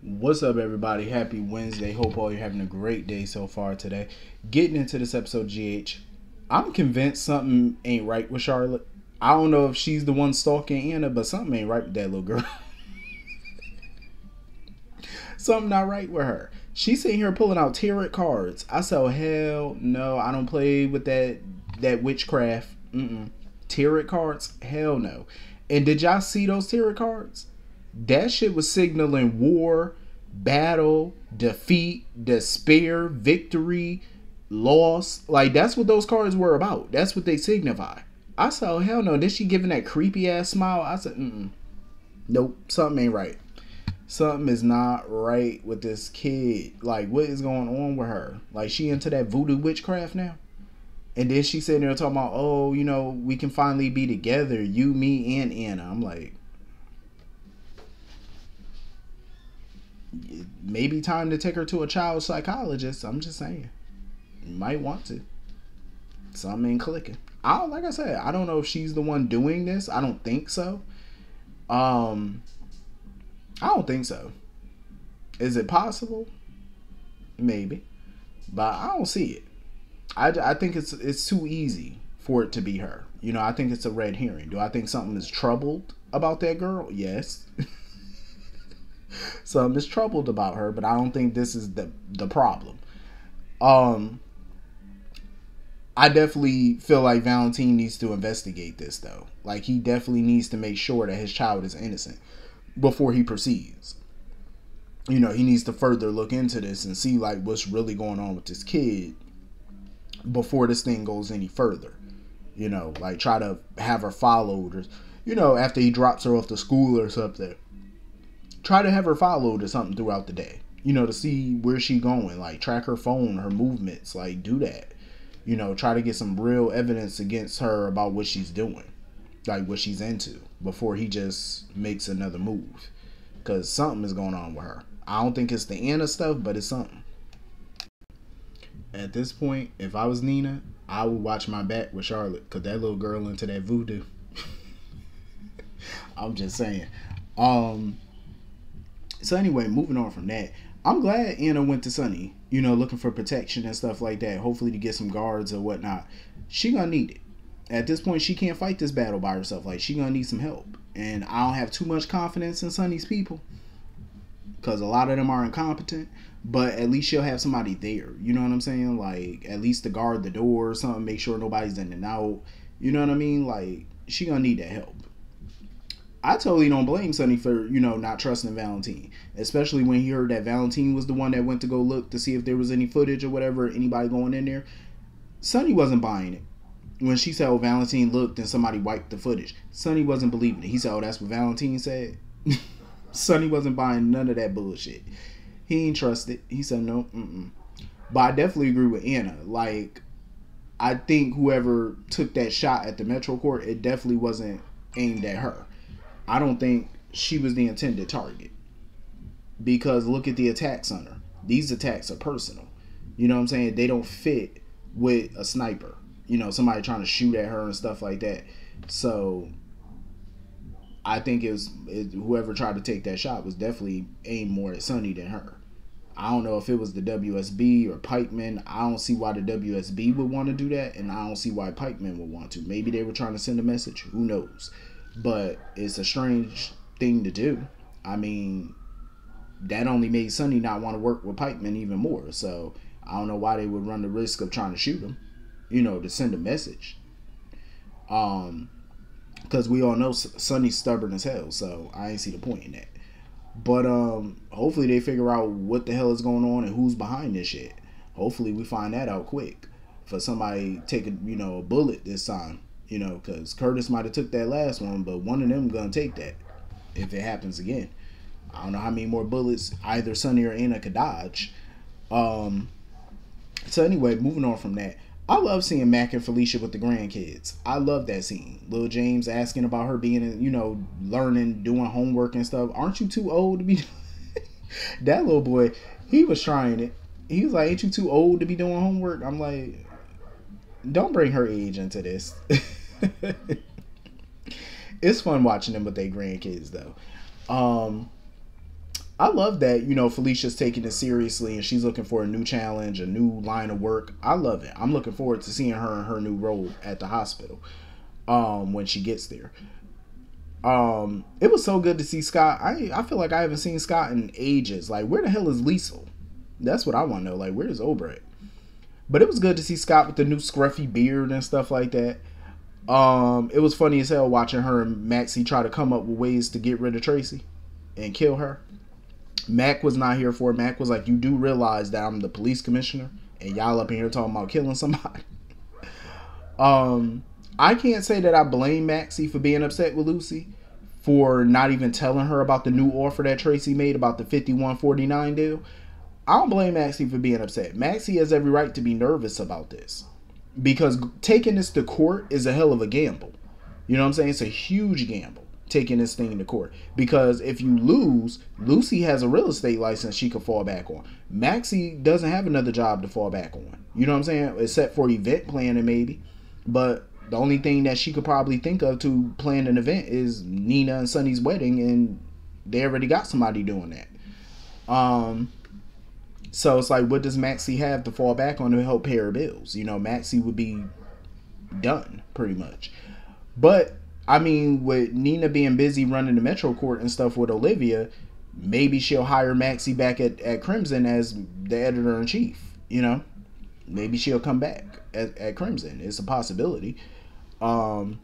What's up, everybody? Happy Wednesday. Hope all you're having a great day so far today. Getting into this episode, GH, I'm convinced something ain't right with Charlotte. I don't know if she's the one stalking Anna, but something ain't right with that little girl. Something not right with her. She's sitting here pulling out tarot cards. I said, oh, hell no, I don't play with that witchcraft. Tarot cards? Hell no. And did y'all see those tarot cards? That shit was signaling war, battle, defeat, despair, victory, loss. Like, that's what those cards were about. That's what they signify. I said, oh, hell no. Then she giving that creepy ass smile. I said, nope, something ain't right. Something is not right with this kid. Like, what is going on with her? Like, she into that voodoo witchcraft now? And then she sitting there talking about, oh, we can finally be together. You, me, and Anna. I'm like, maybe time to take her to a child psychologist. I'm just saying. You might want to. Something ain't clicking. Like I said, I don't know if she's the one doing this. I don't think so. I don't think so. Is it possible? Maybe. But I don't see it. I think it's too easy for it to be her. I think it's a red herring. Do I think something is troubled about that girl? Yes. Something is troubled about her, but I don't think this is the problem. I definitely feel like Valentine needs to investigate this, though. Like, he definitely needs to make sure that his child is innocent before he proceeds. He needs to further look into this and see, like, what's really going on with this kid before this thing goes any further. Like, try to have her followed, or, after he drops her off to school or something. Try to have her followed or something throughout the day, to see where she going, like track her phone, her movements, like do that, try to get some real evidence against her about what she's doing, like what she's into, before he just makes another move, because something is going on with her. I don't think it's the Anna stuff, but it's something. At this point, if I was Nina, I would watch my back with Charlotte, because that little girl into that voodoo. I'm just saying. So anyway, moving on from that, I'm glad Anna went to Sunny, looking for protection and stuff like that, hopefully to get some guards or whatnot. She gonna need it. At this point, she can't fight this battle by herself. Like, she gonna need some help. And I don't have too much confidence in Sunny's people, because a lot of them are incompetent, but at least she'll have somebody there. You know what I'm saying? Like, at least to guard the door or something, make sure nobody's in and out. You know what I mean? Like, she gonna need that help. I totally don't blame Sunny for, not trusting Valentine. Especially when he heard that Valentine was the one that went to go look to see if there was any footage or whatever, anybody going in there. Sunny wasn't buying it. When she said, oh, Valentine looked and somebody wiped the footage, Sunny wasn't believing it. He said, oh, that's what Valentine said? Sunny wasn't buying none of that bullshit. He ain't trust it. He said, no, But I definitely agree with Anna. Like, I think whoever took that shot at the Metro Court, it definitely wasn't aimed at her. I don't think she was the intended target, because look at the attacks on her. These attacks are personal. You know what I'm saying? They don't fit with a sniper. Somebody trying to shoot at her and stuff like that. So I think whoever tried to take that shot was definitely aimed more at Sunny than her. I don't know if it was the WSB or Pikeman. I don't see why the WSB would want to do that, and I don't see why Pikeman would want to. Maybe they were trying to send a message. Who knows? But it's a strange thing to do. I mean, that only made Sunny not want to work with Pikeman even more. So I don't know why they would run the risk of trying to shoot him, to send a message. Because we all know Sunny's stubborn as hell, so I ain't see the point in that. But hopefully they figure out what the hell is going on and who's behind this shit. Hopefully we find that out quick, for somebody taking a bullet this time. Because Curtis might have took that last one, but one of them gonna take that if it happens again. I don't know how many more bullets either Sunny or Anna could dodge. So anyway, moving on from that, I love seeing Mac and Felicia with the grandkids. I love that scene. Lil James asking about her being, learning, doing homework and stuff. Aren't you too old to be? That little boy, he was trying it. He was like, ain't you too old to be doing homework? I'm like, don't bring her age into this. It's fun watching them with their grandkids, though. I love that, Felicia's taking it seriously and she's looking for a new challenge, a new line of work. I love it. I'm looking forward to seeing her in her new role at the hospital when she gets there. It was so good to see Scott. I feel like I haven't seen Scott in ages. Like, where the hell is Liesel? That's what I want to know. Like, where's Obrecht? But it was good to see Scott with the new scruffy beard and stuff like that. It was funny as hell watching her and Maxie try to come up with ways to get rid of Tracy and kill her. Mac was not here for it. Mac was like, you do realize that I'm the police commissioner and y'all up in here talking about killing somebody. I can't say that I blame Maxie for being upset with Lucy for not even telling her about the new offer that Tracy made about the 51-49 deal. I don't blame Maxie for being upset. Maxie has every right to be nervous about this because taking this to court is a hell of a gamble. You know what I'm saying? It's a huge gamble taking this thing to court because if you lose, Lucy has a real estate license she could fall back on. Maxie doesn't have another job to fall back on. You know what I'm saying? Except for event planning maybe. But the only thing that she could probably think of to plan an event is Nina and Sonny's wedding, and they already got somebody doing that. So it's like, what does Maxie have to fall back on to help pay her bills? Maxie would be done pretty much. But I mean, with Nina being busy running the Metro Court and stuff with Olivia, maybe she'll hire Maxie back at Crimson as the editor-in-chief, Maybe she'll come back at Crimson. It's a possibility. But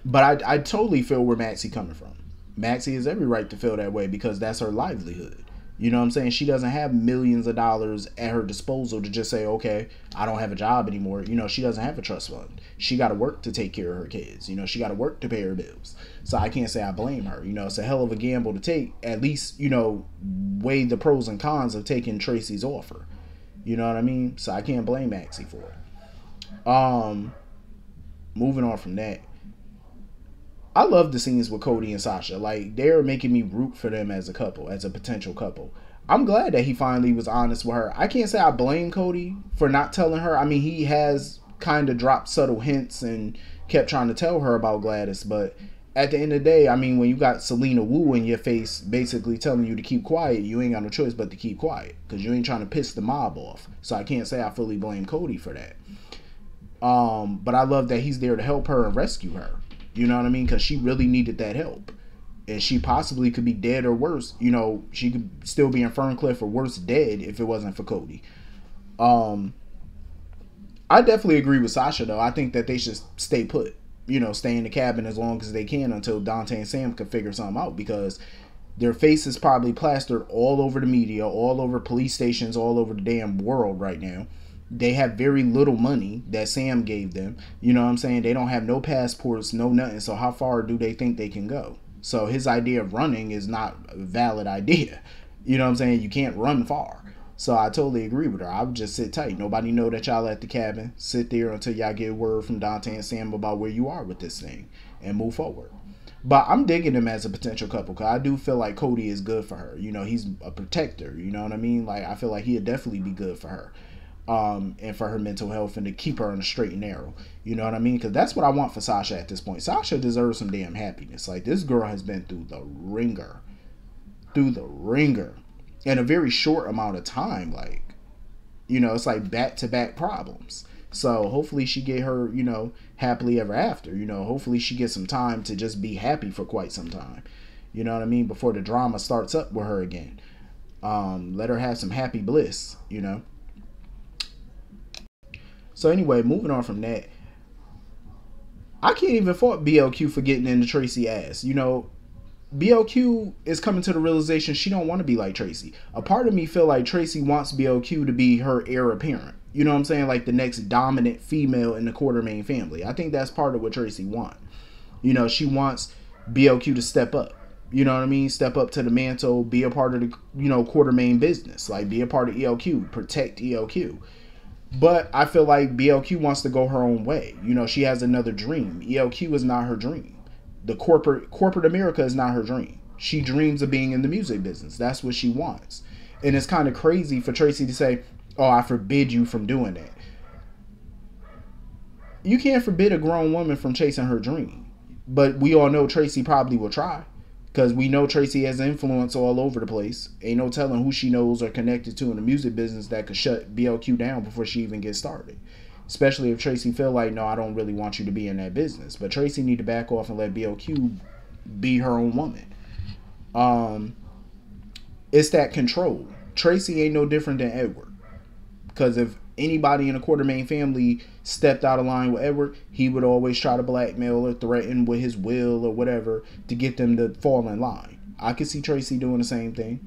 I totally feel where Maxie coming from. Maxie has every right to feel that way because that's her livelihood. You know what I'm saying? She doesn't have millions of dollars at her disposal to just say, okay, I don't have a job anymore. She doesn't have a trust fund. She got to work to take care of her kids. She got to work to pay her bills. So I can't say I blame her. It's a hell of a gamble to take. At least, weigh the pros and cons of taking Tracy's offer. You know what I mean? So I can't blame Maxie for it. Moving on from that. I love the scenes with Cody and Sasha. Like, they're making me root for them as a couple, as a potential couple. I'm glad that he finally was honest with her. I can't say I blame Cody for not telling her. I mean, he has kind of dropped subtle hints and kept trying to tell her about Gladys. But at the end of the day, I mean, when you got Selena Wu in your face basically telling you to keep quiet, you ain't got no choice but to keep quiet because you ain't trying to piss the mob off. So I can't say I fully blame Cody for that. But I love that he's there to help her and rescue her. You know what I mean? Because she really needed that help. And she possibly could be dead or worse. She could still be in Ferncliff or worse dead if it wasn't for Cody. I definitely agree with Sasha, though. I think that they should stay put. Stay in the cabin as long as they can until Dante and Sam can figure something out. Because their face is probably plastered all over the media, all over police stations, all over the damn world right now. They have very little money that Sam gave them. You know what I'm saying? They don't have no passports, no nothing. So how far do they think they can go? So his idea of running is not a valid idea. You know what I'm saying? You can't run far. So I totally agree with her. I would just sit tight. Nobody know that y'all at the cabin. Sit there until y'all get word from Dante and Sam about where you are with this thing and move forward. But I'm digging him as a potential couple because I do feel like Cody is good for her. He's a protector. You know what I mean? Like, I feel like he'd definitely be good for her. And for her mental health and to keep her on the straight and narrow. You know what I mean? Because that's what I want for Sasha at this point. Sasha deserves some damn happiness. Like, this girl has been through the ringer. In a very short amount of time. Like, it's like back-to-back problems. So hopefully she get her, happily ever after. Hopefully she gets some time to just be happy for quite some time. You know what I mean? Before the drama starts up with her again. Let her have some happy bliss, So anyway, moving on from that, I can't even fault BLQ for getting into Tracy ass. BLQ is coming to the realization she don't want to be like Tracy. A part of me feel like Tracy wants BLQ to be her heir apparent. You know what I'm saying? Like the next dominant female in the Quartermain family. I think that's part of what Tracy wants. She wants BLQ to step up. You know what I mean? Step up to the mantle, be a part of the, Quartermain business. Like, be a part of ELQ, protect ELQ. But I feel like BLQ wants to go her own way. She has another dream. ELQ is not her dream. The corporate America is not her dream. She dreams of being in the music business. That's what she wants. And it's kind of crazy for Tracy to say, oh, I forbid you from doing that. You can't forbid a grown woman from chasing her dream. But we all know Tracy probably will try. Because we know Tracy has influence all over the place. Ain't no telling who she knows or connected to in the music business that could shut BLQ down before she even gets started. Especially if Tracy feel like, no, I don't really want you to be in that business. But Tracy need to back off and let BLQ be her own woman. It's that control. Tracy ain't no different than Edward. Because if anybody in the Quartermaine family stepped out of line with Edward, he would always try to blackmail or threaten with his will or whatever to get them to fall in line. I could see Tracy doing the same thing.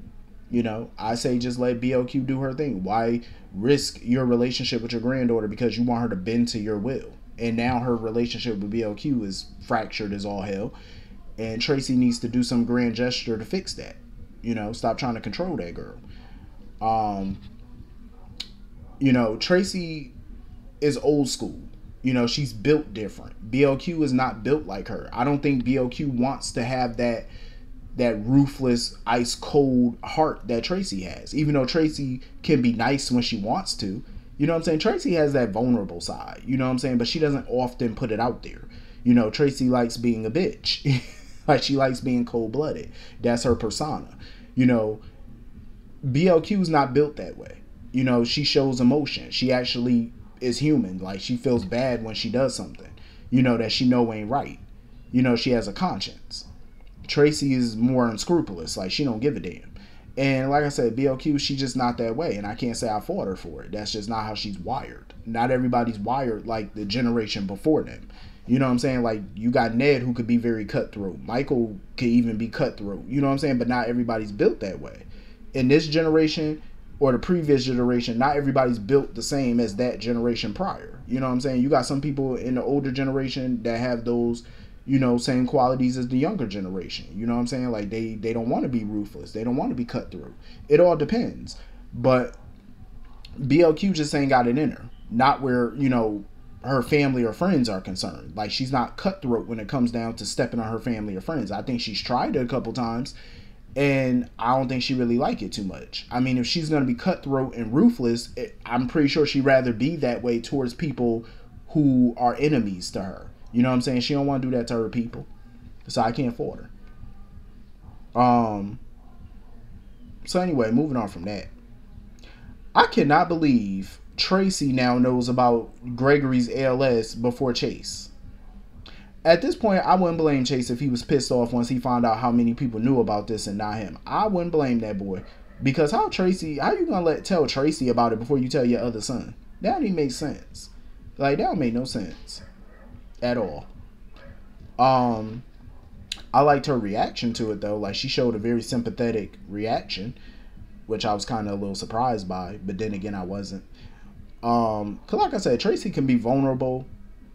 You know, I say just let BLQ do her thing. Why risk your relationship with your granddaughter because you want her to bend to your will? And now her relationship with BLQ is fractured as all hell. And Tracy needs to do some grand gesture to fix that. You know, stop trying to control that girl. You know, Tracy is old school. You know, she's built different. BLQ is not built like her. I don't think BLQ wants to have that ruthless, ice cold heart that Tracy has. Even though Tracy can be nice when she wants to. You know what I'm saying? Tracy has that vulnerable side. You know what I'm saying? But she doesn't often put it out there. You know, Tracy likes being a bitch. Like, she likes being cold-blooded. That's her persona. You know, BLQ's not built that way. You know, she shows emotion. She actually is human. Like, she feels bad when she does something, you know, that she know ain't right. You know, she has a conscience. Tracy is more unscrupulous. Like, she don't give a damn. And like I said, BLQ, she's just not that way. And I can't say I fought her for it. That's just not how she's wired. Not everybody's wired like the generation before them. You know what I'm saying? Like, you got Ned, who could be very cutthroat. Michael could even be cutthroat. You know what I'm saying? But not everybody's built that way. In this generation or the previous generation, not everybody's built the same as that generation prior. You know what I'm saying? You got some people in the older generation that have those, you know, same qualities as the younger generation. You know what I'm saying? Like, they don't want to be ruthless. They don't want to be cutthroat. It all depends. But BLQ just ain't got it in her. Not where, you know, her family or friends are concerned. Like, she's not cutthroat when it comes down to stepping on her family or friends. I think she's tried it a couple times, and I don't think she really like it too much. I mean, if she's going to be cutthroat and ruthless, I'm pretty sure she'd rather be that way towards people who are enemies to her. You know what I'm saying? She don't want to do that to her people. So I can't fault her. So anyway, moving on from that. I cannot believe Tracy now knows about Gregory's ALS before Chase. At this point, I wouldn't blame Chase if he was pissed off once he found out how many people knew about this and not him. I wouldn't blame that boy. Because how you gonna tell Tracy about it before you tell your other son? That don't even make sense. Like, that don't make no sense. At all. I liked her reaction to it though. Like, she showed a very sympathetic reaction, which I was kind of a little surprised by, but then again I wasn't. Cause like I said, Tracy can be vulnerable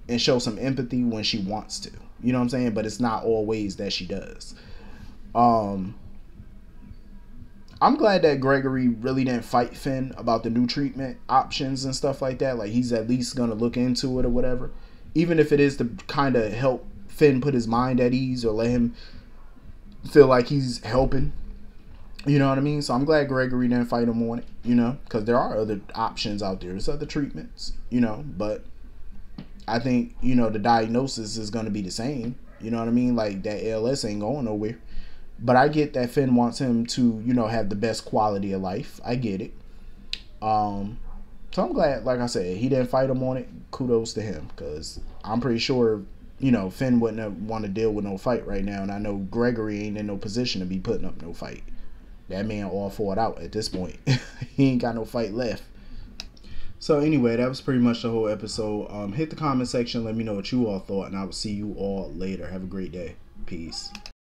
and show some empathy when she wants to. You know what I'm saying? But it's not always that she does. I'm glad that Gregory really didn't fight Finn about the new treatment options and stuff like that. Like, he's at least gonna look into it or whatever. Even if it is to kind of help Finn put his mind at ease or let him feel like he's helping. You know what I mean? So I'm glad Gregory didn't fight him on it, you know, because there are other options out there. There's other treatments, you know, but I think, you know, the diagnosis is going to be the same. You know what I mean? Like, that ALS ain't going nowhere. But I get that Finn wants him to, you know, have the best quality of life. I get it. So I'm glad, like I said, he didn't fight him on it. Kudos to him, because I'm pretty sure, you know, Finn wouldn't want to deal with no fight right now. And I know Gregory ain't in no position to be putting up no fight. That man all fought out at this point. He ain't got no fight left. So anyway, that was pretty much the whole episode. Hit the comment section. Let me know what you all thought. And I will see you all later. Have a great day. Peace.